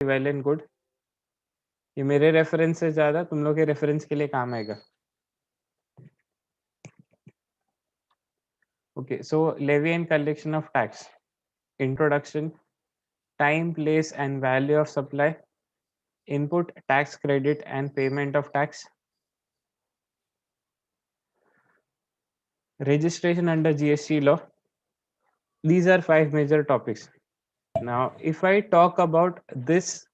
Well and good, ये मेरे reference से ज़्यादा तुम लोग के रेफरेंस के लिए काम आएगा. Okay, so levy and collection of tax. Introduction, time, place and value of supply, input, tax credit and payment of tax, registration under GST law. These are 5 major topics. Now, if I talk about this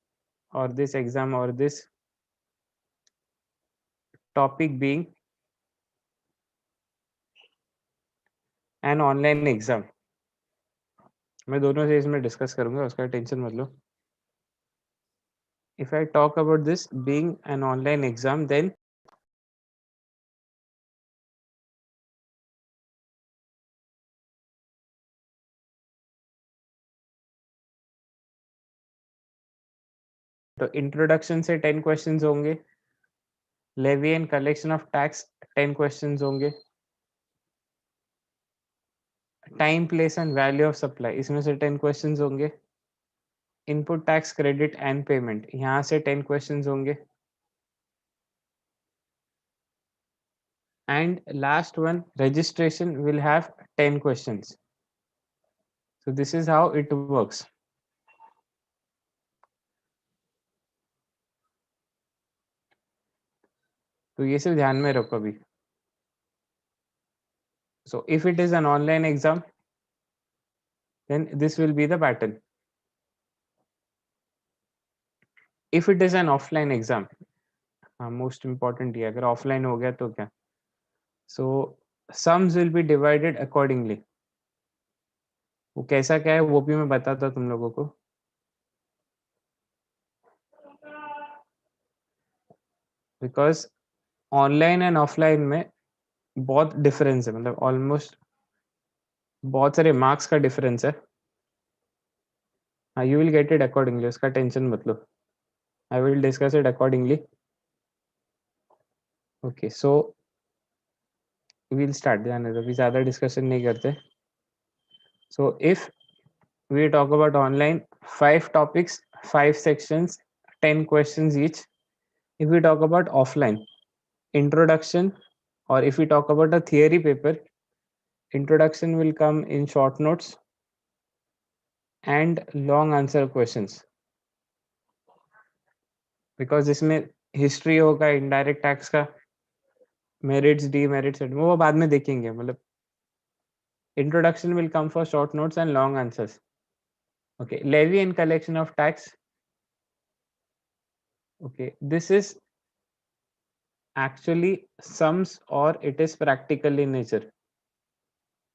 or this exam or this topic being an online exam, मैं दोनों से इसमें discuss करूंगा, उसका tension मत लो. If I talk about this being an online exam, then तो introduction से 10 questions होंगे, levy and collection of tax 10 questions होंगे, time, place and value of supply इसमें से 10 क्वेश्चंस होंगे, input tax credit and payment यहाँ से 10 क्वेश्चंस होंगे, and last one registration will have 10 questions. So this is how it works. तो ये सिर्फ ध्यान में रखो अभी. So if it is an online exam, then this will be the pattern. If it is an offline exam, most important ये अगर offline हो गया तो क्या? So sums will be divided accordingly. वो कैसा क्या है वो भी मैं बताता तुम लोगों को. Because online and offline में बहुत डिफरेंस है, मतलब ऑलमोस्ट बहुत सारे मार्क्स का डिफरेंस है. You will get it accordingly, उसका टेंशन मत लो. I will discuss it accordingly. Okay, so will start. ध्यान है, अभी ज़्यादा डिस्कशन नहीं करते. So if we talk about online, 5 topics, 5 sections, 10 questions each. If we talk about offline, introduction, or if we talk about a theory paper, introduction will come in short notes and long answer questions, because इसमें history होगा, indirect tax का, merits, demerits, वो बाद में देखेंगे. मतलब introduction will come for short notes and long answers. Okay, levy and collection of tax. Okay, this is actually sums or it is practical in nature.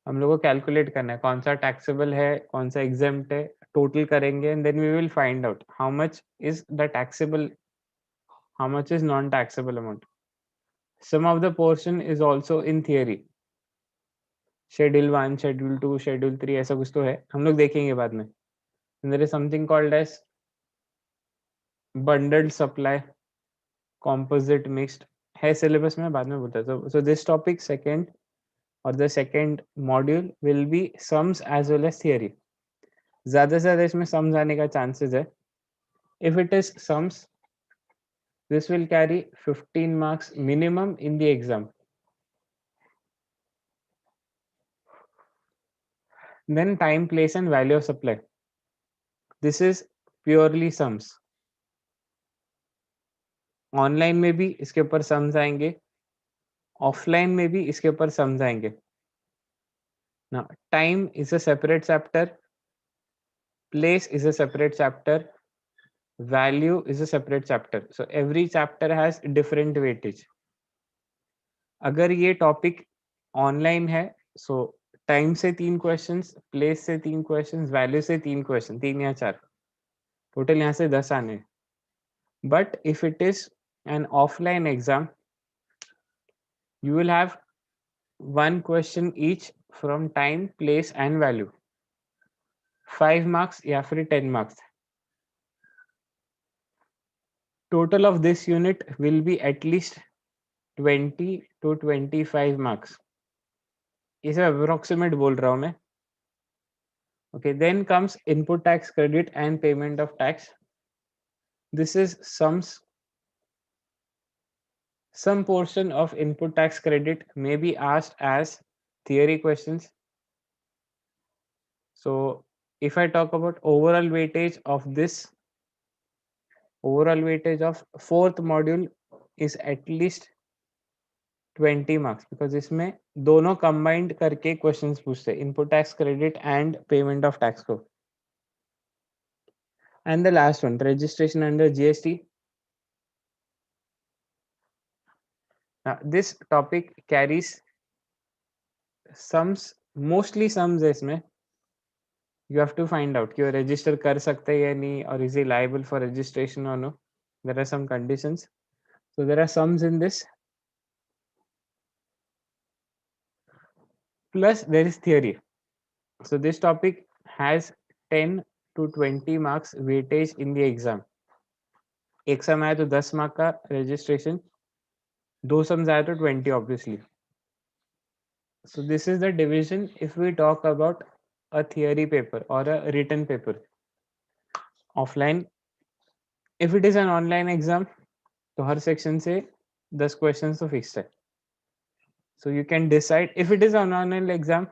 हम लोगों को कैलकुलेट करना है कौन सा टैक्सेबल है, कौन सा एग्जेम्प्ट है, टोटल करेंगे and then we will find out how much is the taxable, how much is non taxable amount. Some of the portion is also in theory, schedule 1, schedule 2, schedule 3, ऐसा कुछ तो है, हम लोग देखेंगे बाद में. There is something called as bundled supply, composite mixed है सिलेबस में, बाद में बोलता है. so this topic second or the second module will be sums as well as theory. ज़्यादा से ज़्यादा इसमें sums आने का chances है. If it is sums, this will carry 15 marks minimum in the exam. Then time, place and value of supply. This is purely sums. Online में भी इसके ऊपर सम्स आएंगे, ऑफलाइन में भी इसके ऊपर सम्स आएंगे. Now, time is a separate chapter, place is a separate chapter, value is a separate chapter. So every chapter has different weightage. अगर ये टॉपिक ऑनलाइन है, so टाइम से 3 क्वेश्चंस, प्लेस से 3 क्वेश्चंस, वैल्यू से 3 question, 3 या 4, total यहाँ से 10 आने. But if it is an offline exam, you will have 1 question each from time, place and value. 5 marks या फिर 10 marks. Total of this unit will be at least 20 to 25 marks. इसे approximate बोल रहा हूँ मैं. Okay, then comes input tax credit and payment of tax. This is some portion of input tax credit may be asked as theory questions. So if I talk about overall weightage of this, overall weightage of fourth module is at least 20 marks, because इसमें दोनों combined करके questions पूछते हैं, input tax credit and payment of tax को. And the last one, registration under GST. Now this topic carries sums, mostly sums है इसमें. You have to find out कि वो register कर सकते हैं या नहीं, or is he liable for registration or no. There are some conditions. So there are sums in this. Plus there is theory. So this topic has 10 to 20 marks weightage in the exam. एक सम आया तो 10 mark का registration, दो sums आया तो 20 obviously. So this is the division if we talk about a theory paper or a written paper. Offline, if it is an online exam, तो हर section से 10 questions तो fixed है. So you can decide if it is an online exam,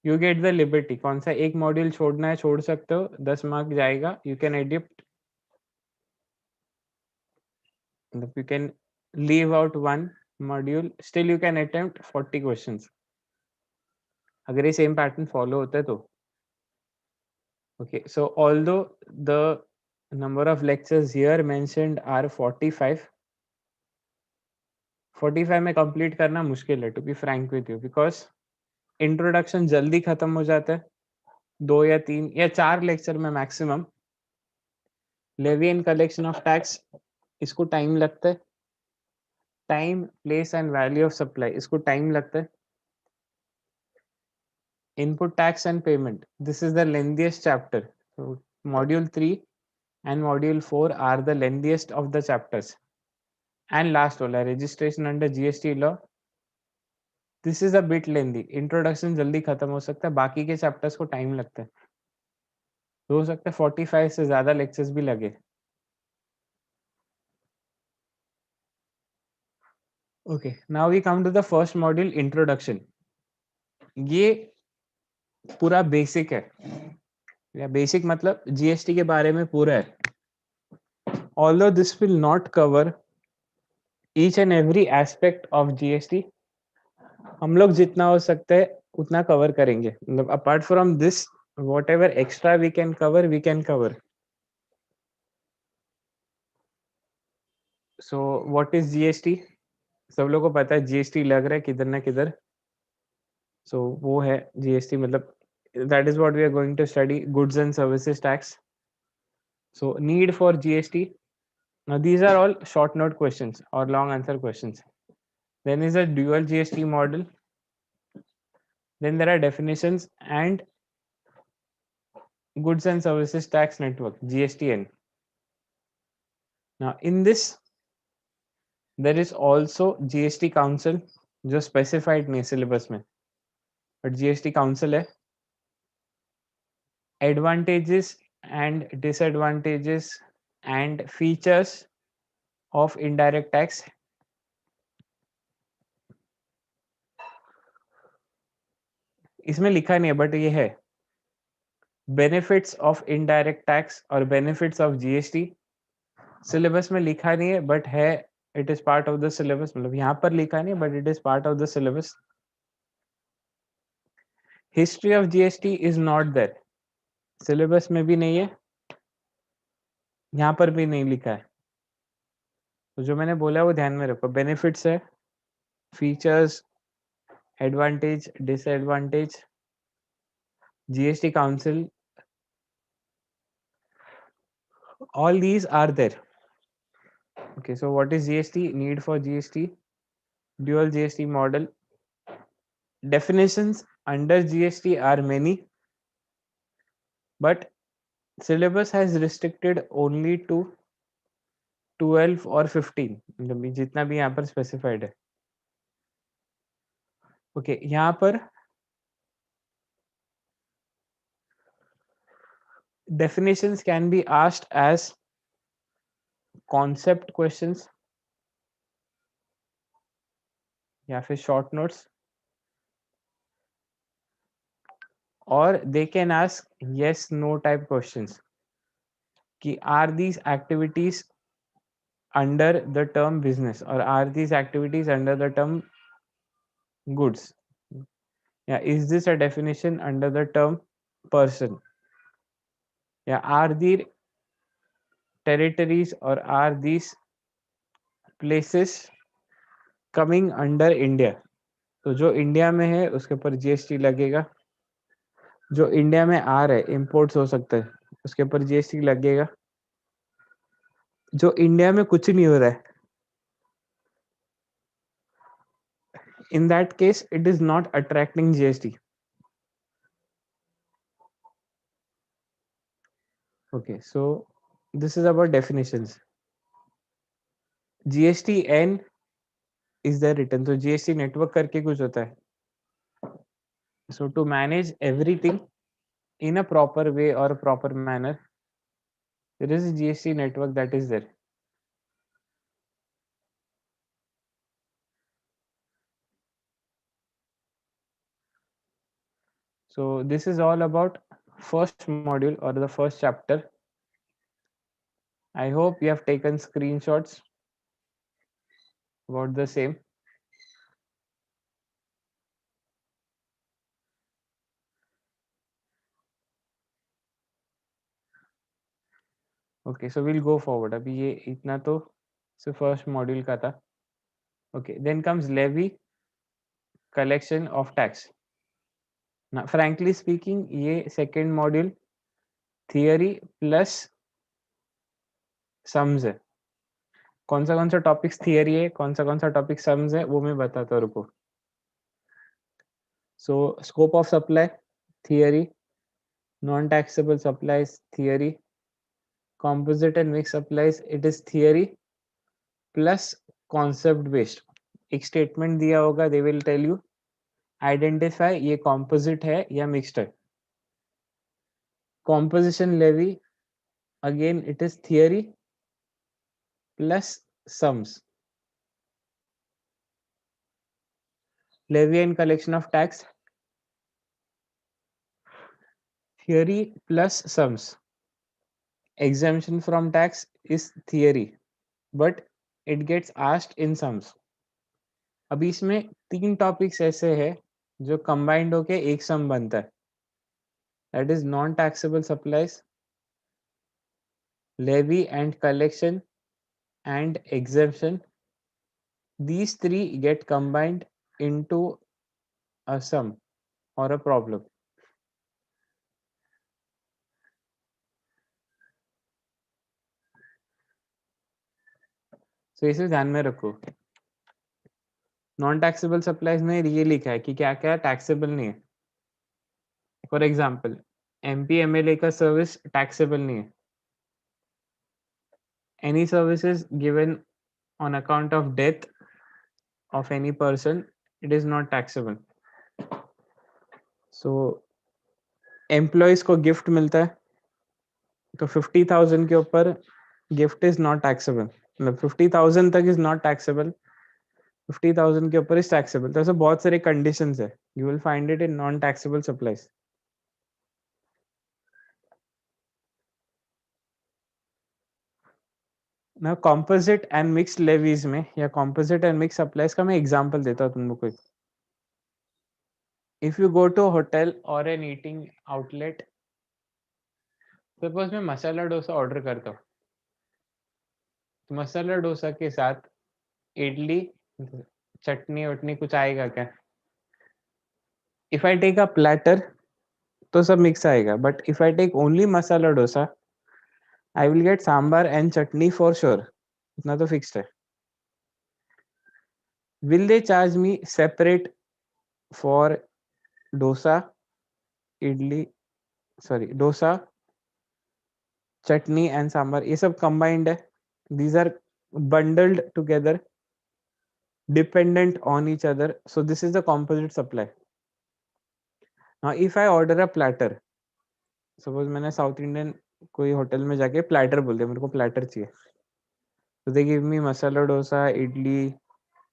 you get the liberty. कौन सा एक module छोड़ना है छोड़ सकते हो, 10 मार्क जाएगा. You can edit, you can leave out one module, still you can attempt 40 questions. अगर ये same pattern follow होता है तो. Okay, so although the number of lectures here mentioned are 45, 45 में complete करना मुश्किल है, to be frank with you, because introduction जल्दी खत्म हो जाता है, 2 या 3 या 4 लेक्चर में maximum. Levy and collection of tax, इसको टाइम लगता है. Time, place and value of supply, इसको टाइम लगता है. Input tax and payment, this is the lengthiest chapter. Module 3 and module 4 are the lengthiest of the chapters. And last वाला, registration under GST law, this is a bit lengthy. Introduction जल्दी खत्म हो सकता है, बाकी के chapters को time लगता है, हो सकता है 45 से ज़्यादा lectures भी लगे. Okay, now we come to the first module, introduction. ये पूरा basic है, या basic मतलब GST के बारे में पूरा है. Although this will not cover each and every aspect of GST, हम लोग जितना हो सकता है उतना कवर करेंगे. मतलब apart from this, whatever extra we can cover, we can cover. So what is GST? सब लोगों को पता है जीएसटी लग रहा है किधर ना किधर. सो वो है जीएसटी, मतलब that is what we are going to study, goods and services tax. So need for GST. Now these are all short note questions or long answer questions. Then is a dual GST model. Then there are definitions and goods and services tax network, GSTN. Now in this there is also GST council, जो specified नहीं syllabus में, but GST council है. Advantages and disadvantages and features of indirect tax. इसमें लिखा नहीं है but ये है benefits of indirect tax और benefits of GST. syllabus में लिखा नहीं है but है, it is part of the syllabus. मतलब यहाँ पर लिखा नहीं but it is part of the syllabus. History of GST is not there. syllabus में भी नहीं है, यहाँ पर भी नहीं लिखा है. तो जो मैंने बोला वो ध्यान में रखो. बेनिफिट्स है, features, advantage, disadvantage, GST council, all these are there. Okay, so what is GST? Need for GST, dual GST model. Definitions under GST are many, but syllabus has restricted only to 12 or 15, मतलब जितना भी यहाँ पर specified है. Okay, यहाँ पर definitions can be asked as concept questions या फिर शॉर्ट नोट्स, और they can ask yes no type questions कि are these activities under the term business or are these activities under the term goods, yeah, is this a definition under the term person, yeah, are there territories or are these places coming under India, तो जो India में है उसके ऊपर GST लगेगा, जो India में आ रहा है इंपोर्ट्स हो सकता है उसके ऊपर जीएसटी लगेगा, जो इंडिया में कुछ नहीं हो रहा है in that case it is not attracting GST. Okay, so this is about definitions. GSTN is the written, so GST network करके कुछ होता है, so to manage everything in a proper way or a proper manner there is a GST network that is there. So this is all about first module or the first chapter. I hope you have taken screenshots about the same. Okay, so we'll go forward. अभी ये इतना तो सिर्फ first module का था. Okay, then comes levy, collection of tax. Now frankly speaking ये second module theory plus sums है. कौन सा टॉपिक्स थियरी है, कौन सा टॉपिक सम्स है, वो मैं बताता हूँ, रुको. So scope of supply theory, non taxable supplies theory, composite and mixed supplies it is theory plus concept based. एक स्टेटमेंट दिया होगा, they will tell you identify ये composite है या mixed है. composition levy again it is theory plus sums. levy and collection of tax theory plus sums. exemption from tax is theory but it gets asked in sums. अभी इसमें 3 topics ऐसे हैं जो combined होके एक सम बनता है, that is non taxable supplies, levy and collection and exemption. These 3 get combined into a sum or a problem. So इसे ध्यान में रखो. नॉन टैक्सेबल सप्लाईज में ये लिखा है कि क्या क्या टैक्सेबल नहीं है. फॉर एग्जाम्पल MPMLA का सर्विस टैक्सेबल नहीं है. Any services given on account of death of any person it is not taxable. So employees को गिफ्ट मिलता है तो 50,000 के ऊपर गिफ्ट इज नॉट टैक्सेबल, मतलब 50,000 तक इज नॉट टैक्सेबल, 50,000 के ऊपर इज टैक्सेबल. तो ऐसे बहुत सारे कंडीशंस है, you will find it in non taxable supplies. ना कॉम्पोजिट एंड मिक्स्ड लेवीज में या कॉम्पोजिट एंड मिक्स सप्लाईज का मैं एग्जांपल देता हूँ तुम लोग को. If you go to hotel और एन ईटिंग आउटलेट, सपोज मैं मसाला डोसा ऑर्डर करता हूँ, तो मसाला डोसा के साथ इडली चटनी वटनी कुछ आएगा क्या? If I take a platter तो सब मिक्स आएगा, but if I take only masala dosa I will get sambar and chutney for sure, इतना तो फिक्स्ड है. Will they charge me separate for dosa idli, sorry dosa chutney and sambar, ये सब कंबाइंड है. these are bundled together dependent on each other, so this is the composite supply. now if I order a platter, suppose मैंने south Indian कोई hotel में जाके platter बोल दिया, मेरे को प्लेटर चाहिए, तो they give me masala dosa, idli,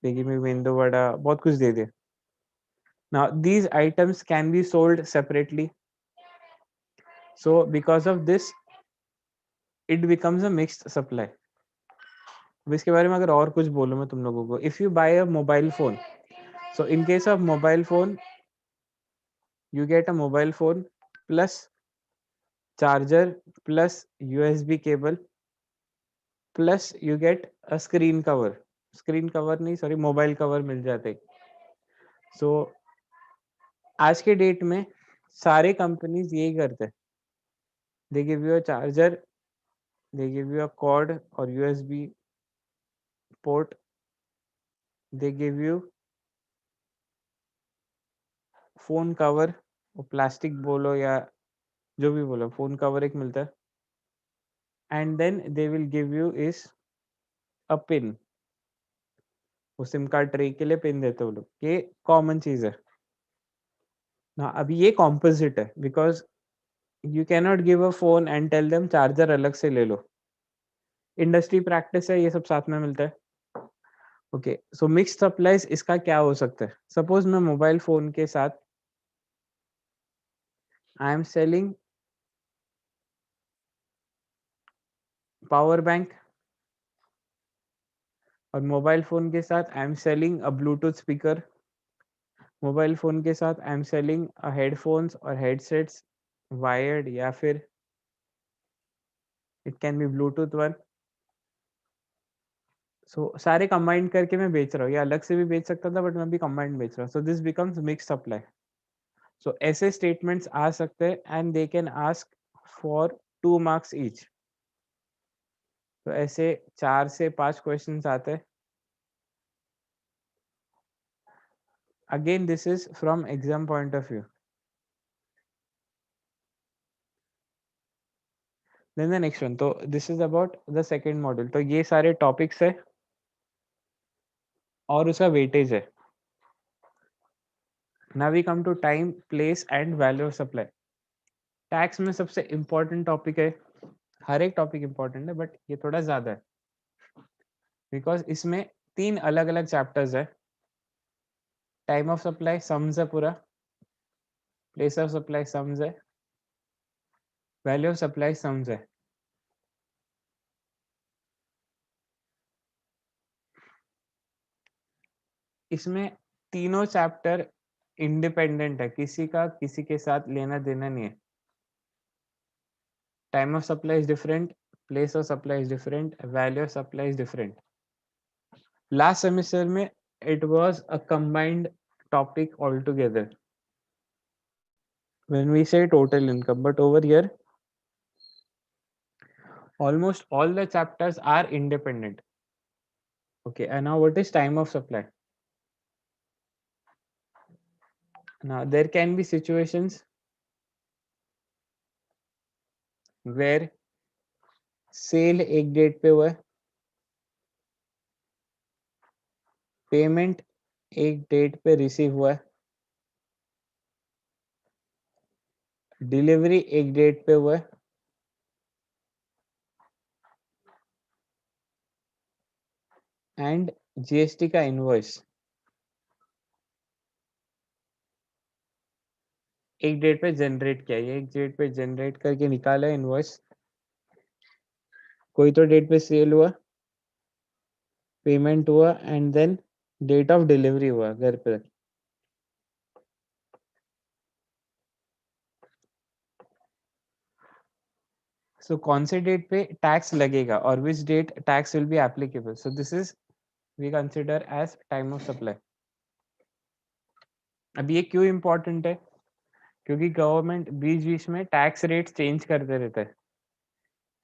they give me मेंदू वड़ा, बहुत कुछ दे दे. Now these items can be sold separately. So because of this, it becomes a mixed supply. अब इसके बारे में अगर और कुछ बोलूं मैं तुम लोगों को, if you buy a mobile phone, so in case of mobile phone, you get a mobile phone plus charger plus USB cable plus you get a screen cover. Screen cover नहीं, sorry, mobile cover मिल जाते. So आज के date में सारे companies यही करते हैं. They give you a charger, they give you a cord or USB port, they give you phone cover, वो प्लास्टिक बोलो या जो भी बोलो, फोन कवर एक मिलता है. And then they will give you is a pin. वो सिम कार्ड ट्रे के लिए पिन देते हो लोग, ये कॉमन चीज है ना. अभी ये कॉम्पोजिट है because you can not give a phone and tell them charger अलग से ले लो. इंडस्ट्री प्रैक्टिस है, ये सब साथ में मिलता है. ओके, सो मिक्स्ड सप्लाईज इसका क्या हो सकता है. सपोज मैं मोबाइल फोन के साथ I am selling power bank, और मोबाइल फोन के साथ I am selling a Bluetooth speaker. Mobile phone के साथ आई एम सेलिंग हेडफोन्स और हेडसेट्स वायर्ड या फिर it can be Bluetooth one. So सारे कंबाइंड करके मैं बेच रहा हूँ, या अलग से भी बेच सकता था बट मैं भी कंबाइंड बेच रहा हूँ. So this becomes mix supply. So ऐसे स्टेटमेंट्स आ सकते हैं and they can ask for 2 marks each. तो ऐसे 4 से 5 क्वेश्चंस आते हैं. Again this is from exam point of view. Then the next one, तो this is about the second module. तो ये सारे टॉपिक्स है और उसका वेटेज है. Now we come to time, place and value of supply. Tax में सबसे इम्पोर्टेंट टॉपिक है. हर एक टॉपिक इम्पोर्टेंट है बट ये थोड़ा ज्यादा है बिकॉज इसमें 3 अलग अलग चैप्टर्स है. टाइम ऑफ सप्लाई सम्स है पूरा, प्लेस ऑफ सप्लाई सम्स है, वैल्यू ऑफ सप्लाई सम्स है. इसमें तीनों चैप्टर इंडिपेंडेंट है, किसी का किसी के साथ लेना देना नहीं है. Time of supply is different, place of supply is different, value of supply is different. Last semester में it was a combined topic altogether when we say total income, but over here almost all the chapters are independent. Okay, and now what is time of supply? Now there can be situations where sale एक date पे हुआ है, payment एक date पे receive हुआ है, delivery एक date पे हुआ है, एंड जीएसटी का इनवॉइस एक डेट पे जनरेट किया है. एक डेट पे जनरेट करके निकाला है इनवॉइस. कोई तो डेट पे सेल हुआ, पेमेंट हुआ and then date of delivery हुआ घर पे. सो कौन से डेट पे टैक्स लगेगा और which date tax will be applicable. So this is we consider as time of supply. अब ये क्यों इम्पोर्टेंट है, क्योंकि गवर्नमेंट बीच बीच में टैक्स रेट चेंज करते रहता है.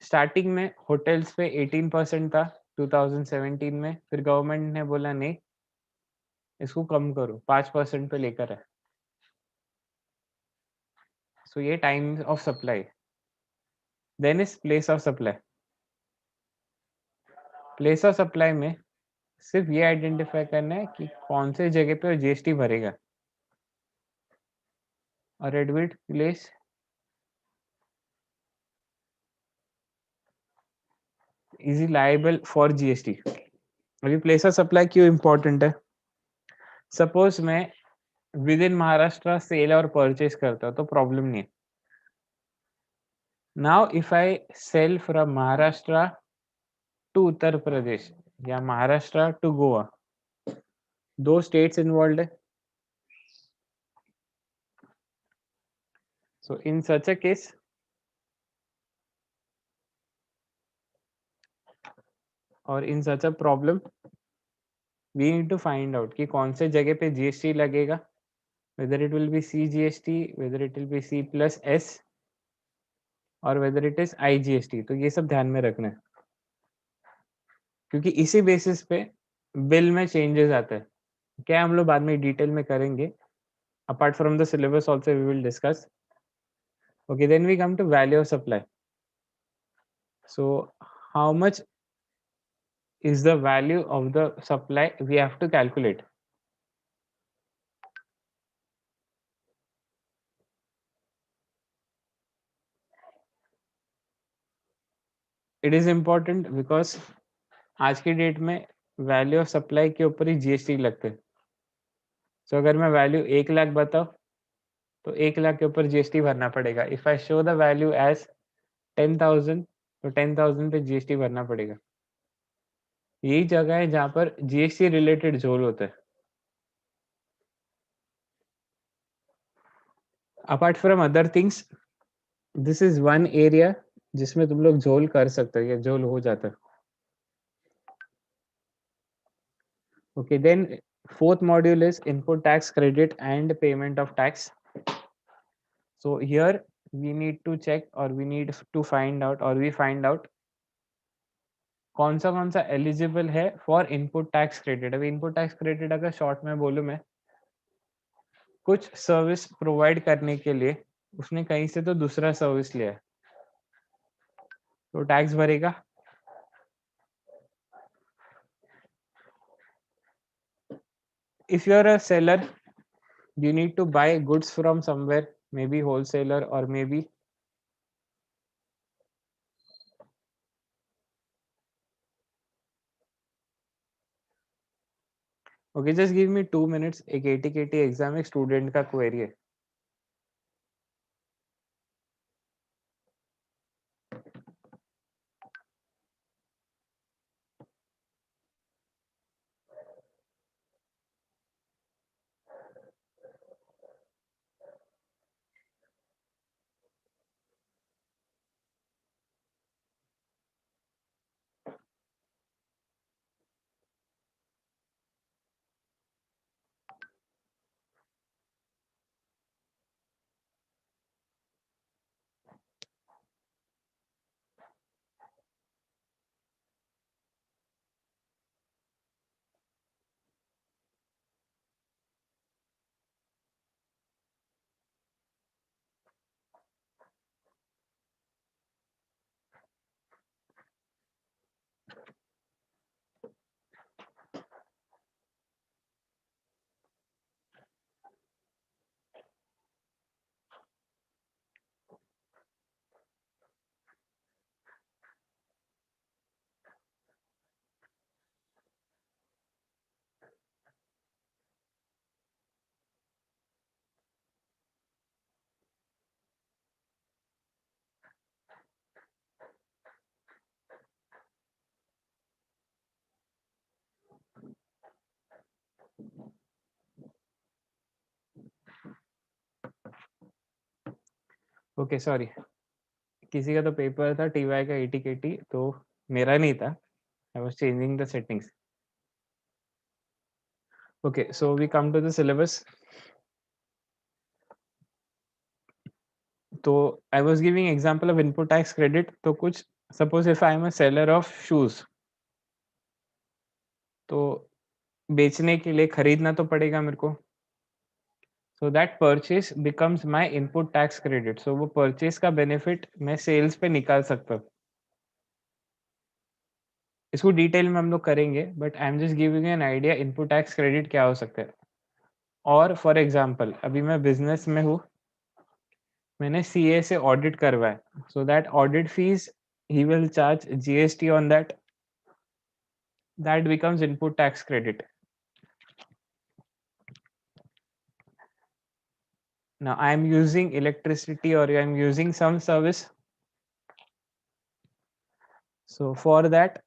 स्टार्टिंग में होटल्स पे 18% था 2017 में, फिर गवर्नमेंट ने बोला नहीं इसको कम करो, 5% पे लेकर है. सो ये time of supply. Then is place of supply. Place of supply में सिर्फ ये आइडेंटिफाई करना है कि कौन से जगह पे जीएसटी भरेगा. और admit place is liable for GST. अभी प्लेस ऑफ सप्लाई क्यों इंपॉर्टेंट है? सपोज मैं विद इन महाराष्ट्र सेल और परचेज करता तो प्रॉब्लम नहीं है। Now if I sell from Maharashtra to Uttar Pradesh या महाराष्ट्र टू गोवा, दो स्टेट्स इन्वॉल्व है। सो इन सच अ केस और in such a problem we need to find out कि कौन से जगह पे जीएसटी लगेगा, whether it will be C GST, whether it will be C plus S और whether it is I GST. तो ये सब ध्यान में रखना है, क्योंकि इसी बेसिस पे बिल में चेंजेस आते हैं। क्या हम लोग बाद में डिटेल में करेंगे, apart from the syllabus also we will discuss. Okay, then we come to value of supply. So how much is the value of the supply we have to calculate. It is important because आज की date में value of supply के ऊपर ही GST लगते हैं। सो अगर मैं value 1 lakh बताऊं तो 1 लाख के ऊपर जीएसटी भरना पड़ेगा। If I show the value as 10,000 तो 10,000 पे जीएसटी भरना पड़ेगा। यही जगह है जहां पर जीएसटी रिलेटेड झोल होता है। Apart from other things, this is one area जिसमें तुम लोग झोल कर सकते हो या झोल हो जाता है। Okay, then fourth module is input tax credit and payment of tax. So here we need to check or we need to find out or we find out कौन सा एलिजिबल है फॉर इनपुट टैक्स क्रेडिट। अभी input tax credit अगर short में बोलूं मैं, कुछ service provide करने के लिए उसने कहीं से तो दूसरा सर्विस लिया है तो टैक्स भरेगा। If you are a seller, you need to buy goods from somewhere, maybe wholesaler or maybe okay, just give me 2 minutes। एक ATKT एग्जाम एक स्टूडेंट का क्वेरी है। ओके सॉरी, किसी का तो पेपर था टीवाई का एटीकेटी, तो मेरा नहीं था। I was changing the settings. Okay, so we come to the syllabus. तो I was giving example of input tax credit. तो कुछ suppose if I am a seller of shoes, तो बेचने के लिए खरीदना तो पड़ेगा मेरे को। So that purchase becomes my input tax credit. So वो परचेज का बेनिफिट मैं सेल्स पे निकाल सकता हूँ। इसको डिटेल में हम लोग करेंगे, but I am just giving an idea input tax credit क्या हो सकता है। और फॉर एग्जांपल अभी मैं बिजनेस में हूँ, मैंने सीए से ऑडिट करवाया, so that audit fees he will charge GST on that. That becomes input tax credit. Now I am using electricity or I am using some service. So for that,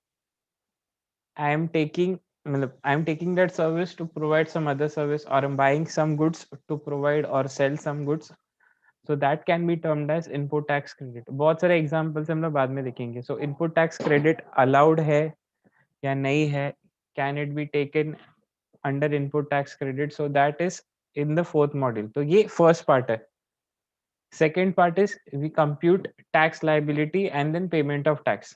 I am taking that service to provide some other service, or I'm buying some goods to provide or sell some goods. So that can be termed as input tax credit. बहुत सारे examples हम लोग बाद में देखेंगे. So input tax credit allowed है या नहीं है? Can it be taken under input tax credit? So that is in the fourth module. तो ये first part है. Second part is we compute tax liability and then payment of tax.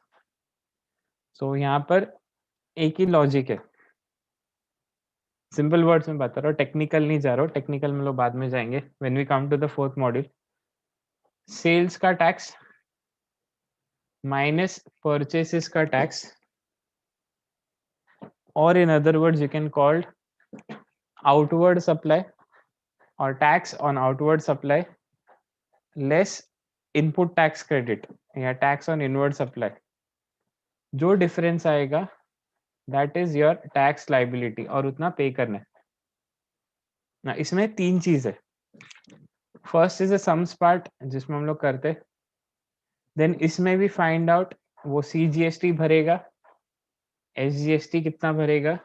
So यहाँ पर एक ही लॉजिक है. Simple words में बता रहा हूँ, टेक्निकल नहीं जा रहा हूँ. टेक्निकल में लोग बाद में जाएंगे when we come to the fourth module. Sales का टैक्स माइनस परचेसेस का टैक्स, और in other words you can called outward supply और tax on outward supply less input tax credit या टैक्स ऑन इनवर्ड सप्लाई. जो difference आएगा that is your tax liability और उतना पे करना है ना. इसमें तीन चीज है. First is a sums part जिसमें हम लोग करते हैं. देन इसमें भी फाइंड आउट वो CGST भरेगा, SGST कितना भरेगा,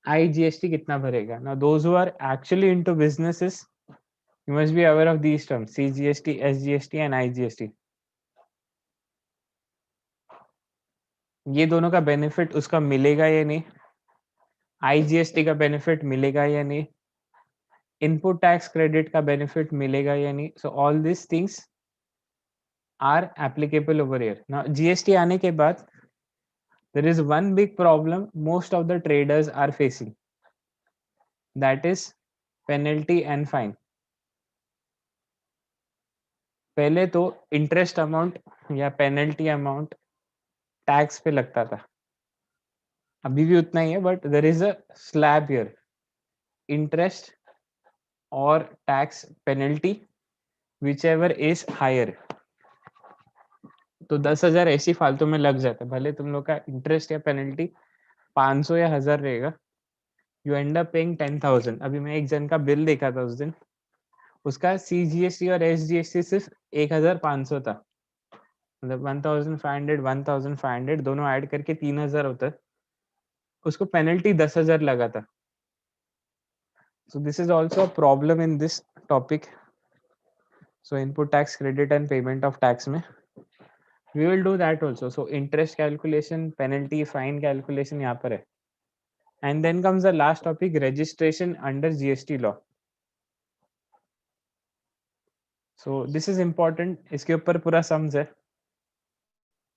IGST कितना भरेगा. Now those who are actually into businesses, you must be aware of these terms: CGST, SGST and IGST. ये दोनों का बेनिफिट उसका मिलेगा या नहीं, IGST का बेनिफिट मिलेगा या नहीं, इनपुट टैक्स क्रेडिट का बेनिफिट मिलेगा या नहीं. So all this things are applicable over here. Now GST आने के बाद there is one big problem most of the traders are facing, that is penalty and fine. पहले तो इंटरेस्ट अमाउंट या पेनल्टी अमाउंट टैक्स पे लगता था, अभी भी उतना ही है, but there is a slab here, interest और tax penalty whichever is higher. तो 10,000 ऐसी फालतू में लग जाता है, भले तुम लोग का इंटरेस्ट या पेनल्टी 500 या 1000 रहेगा, यू एंड अप पेइंग 10,000. अभी मैं एक जन का बिल देखा था उस दिन, उसका CGST और SGST सिर्फ 1,500 था. मतलब 1,500 1,500 दोनों ऐड करके 3,000 होता है. उसको पेनल्टी 10,000 लगा था. So this is also a problem in this topic. So input tax credit and payment of tax में we will do that also. So interest calculation, penalty, fine calculation यहाँ पर है. And then comes the last topic, registration under GST law. So this is important. इसके ऊपर पूरा sums है.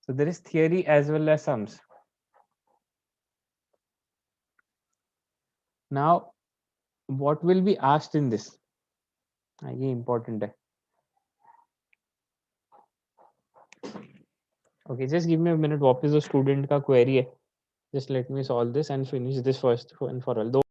So there is theory as well as sums. Now what will be asked in this? ये important है. Okay, just give me a minute. वापस जो student का query है, just let me solve this and finish this first and for all.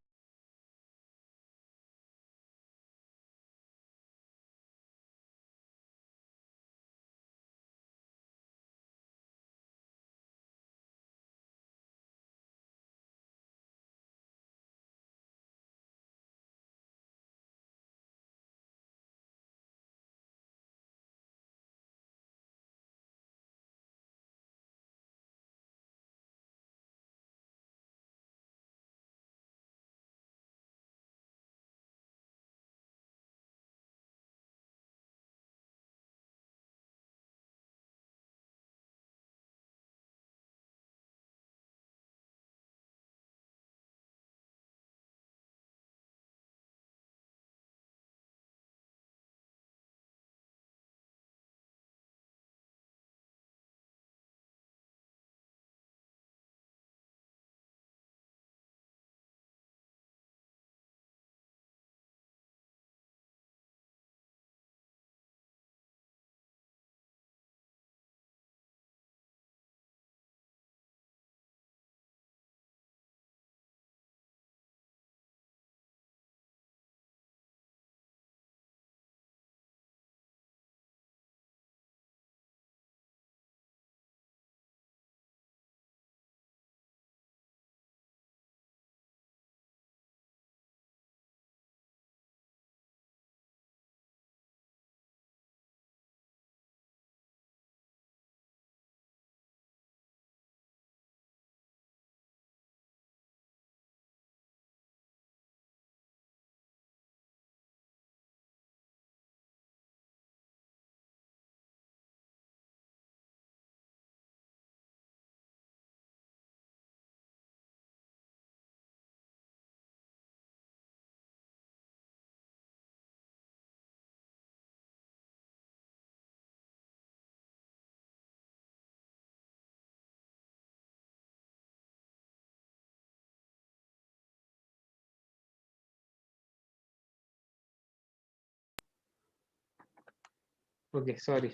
Okay sorry,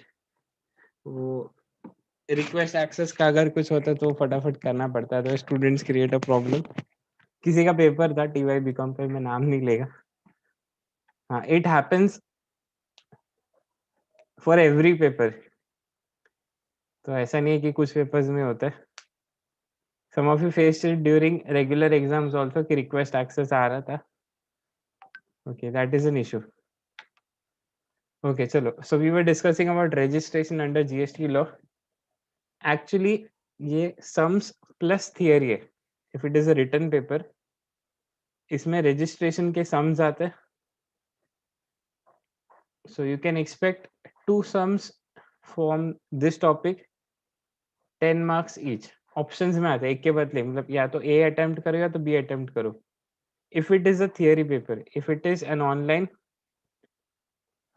वो request access का अगर कुछ होता है तो फटाफट करना पड़ता है, तो स्टूडेंट्स क्रिएट अ प्रॉब्लम। किसी का पेपर था टीवाई बीकॉम पे, मैं नाम नहीं लेगा। हाँ, it happens for every paper, तो ऐसा नहीं है कि कुछ पेपर्स में होता है। Some of you faced it during regular exams also कि रिक्वेस्ट एक्सेस आ रहा था। Okay, that is an issue. Okay चलो, so we were discussing about registration under GST law. Actually ये सम्स प्लस थियरी है। If it is a written paper, इसमें registration के sums आते हैं। So you can expect 2 sums from this topic, 10 marks each. Options में आते हैं एक के बदले, मतलब या तो ए अटेम्प्ट करो या तो बी अटेम्प्ट करो। If it is a theory paper, if it is an online,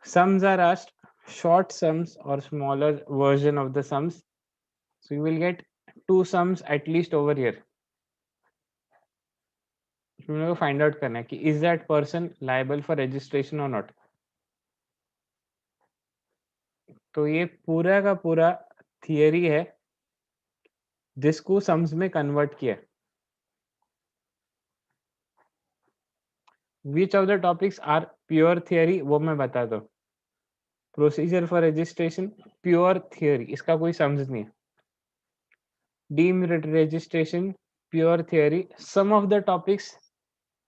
sums are asked, short sums or smaller version of the sums, so you will get 2 sums at least over here. तुम लोगों को find out करना है कि is that person liable for registration or not. तो ये पूरा का पूरा थियरी है जिसको सम्स में कन्वर्ट किया। Which of the topics are pure theory, वो मैं बता दो। Procedure for registration pure theory, इसका कोई सम्स नहीं है। Deemed registration pure theory, some of the topics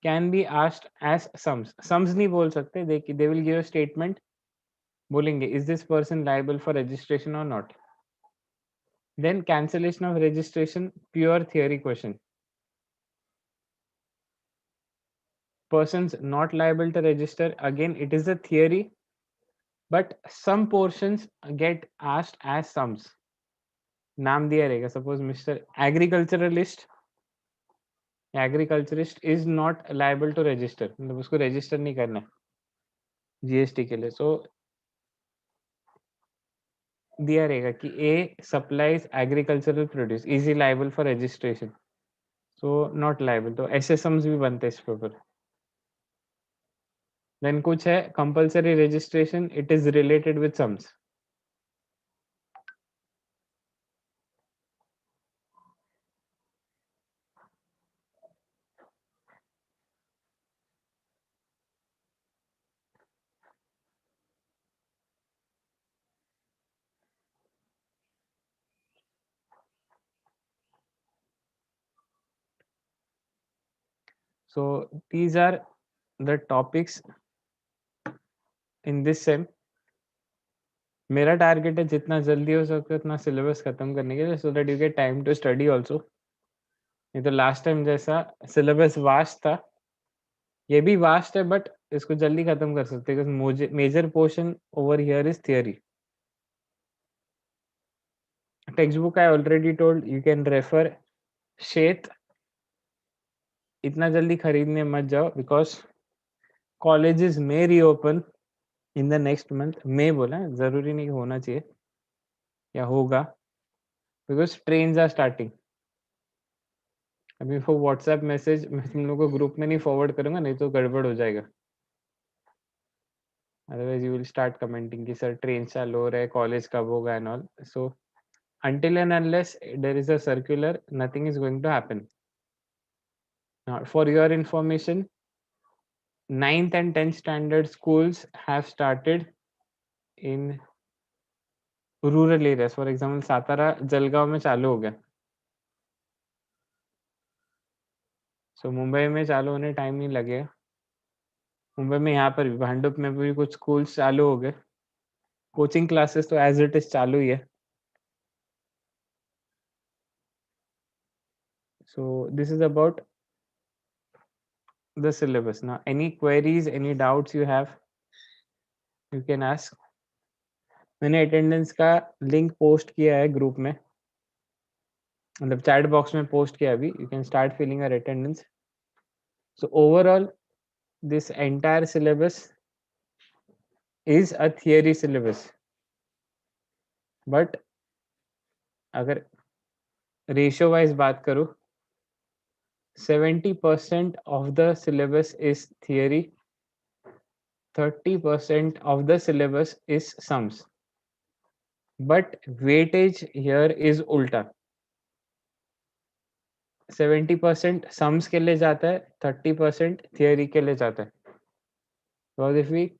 can be asked as sums. Sums नहीं बोल सकते, they will give a statement, बोलेंगे is this person liable for registration और not. Then cancellation of registration pure theory question, persons not liable to register, again it is a theory but some portions get asked as sums। नाम दिया रहेगा, suppose mister agriculturist is not liable to register, मतलब उसको register नहीं करना GST के लिए। सो दिया रहेगा कि A supplies agricultural produce, is he liable for registration, so not liable. तो ऐसे सम्स भी बनते हैं इस पेपर। देन कुछ है compulsory registration, it is related with sums. So these are the topics in this sem। मेरा टारगेट है जितना जल्दी हो सके उतना सिलेबस खत्म करने के लिए, so that you get time to study also. नहीं तो लास्ट टाइम जैसा सिलेबस वास्ट था, ये भी वास्ट है बट इसको जल्दी खत्म कर सकते हैं because major portion over here is theory. Text book I already told you can refer Shet. इतना जल्दी खरीदने मत जाओ बिकॉज कॉलेजेस में reopen in the next month. में बोला, जरूरी नहीं होना चाहिए या होगा, बिकॉज ट्रेन्स आर स्टार्टिंग। अभी वो व्हाट्सएप मैसेज मैं तुम लोगों को ग्रुप में नहीं फॉरवर्ड करूंगा, नहीं तो गड़बड़ हो जाएगा। Otherwise you will start commenting कि सर ट्रेन चालू हो रहा है, कॉलेज कब होगा and all. So until and unless there is a circular, nothing is going to happen. Now for your information, 9th and 10th standard schools have started in rural areas. For example, Satara Jalgaon में चालू हो गया। सो मुंबई में चालू होने time नहीं लगेगा। मुंबई में यहाँ पर भी भांडुप में भी कुछ स्कूल्स चालू हो गए। कोचिंग क्लासेस तो एज इट इज चालू ही है। So this is about the syllabus. Now any queries, any doubts you have, you can ask. मैंने अटेंडेंस का लिंक पोस्ट किया है ग्रुप में, मतलब चैट बॉक्स में पोस्ट किया अभी। You can start filling your attendance. So overall this entire syllabus is a theory syllabus, but अगर रेशियो वाइज बात करूँ, 70% of the syllabus is theory, 30% of the syllabus is sums. but weightage here is उल्टा. 70% sums के लिए जाता है, 30% theory के लिए जाता है. Because if we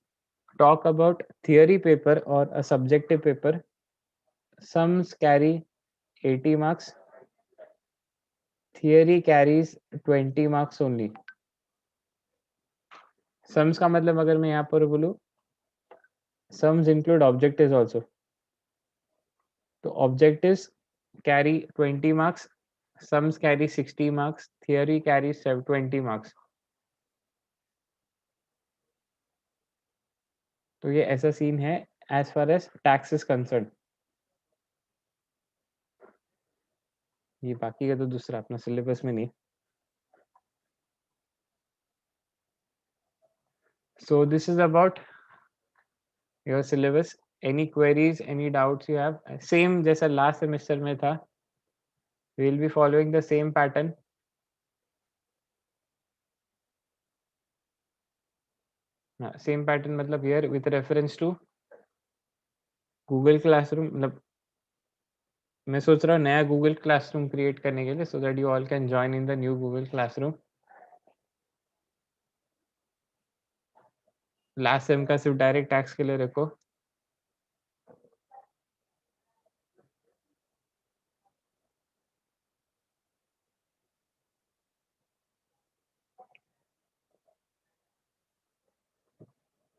talk about theory paper or a subjective paper, sums carry 80 marks, theory carries 20 marks only. Sums का मतलब अगर मैं यहाँ पर बोलूँ, sums include objectives also. तो objectives carry 20 marks, sums carry 60 marks, theory carries 20 marks. तो ये ऐसा सीन है as far as tax is concerned. ये बाकी का तो दूसरा अपना सिलेबस में नहीं. So this is about your syllabus. Any queries, any doubts you have? Same जैसा last semester में था. We will be following the same pattern. Same pattern मतलब here with reference to Google Classroom. मतलब मैं सोच रहा हूँ नया Google Classroom create करने के लिए so that you all can join in the new Google Classroom. Last sem का सिर्फ direct tax के लिए रखो.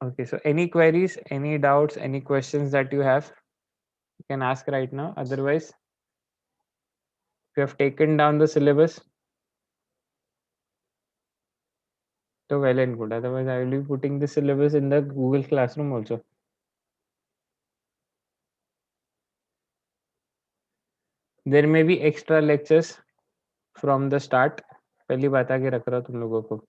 Okay, so any queries, any doubts, any questions that you have, you can ask right now. Otherwise, if you have taken down the syllabus, so well and good. Otherwise, I will be putting the syllabus in the Google Classroom also. There may be extra lectures from the start. पहली बात आगे रख रहा हूँ तुम लोगों को.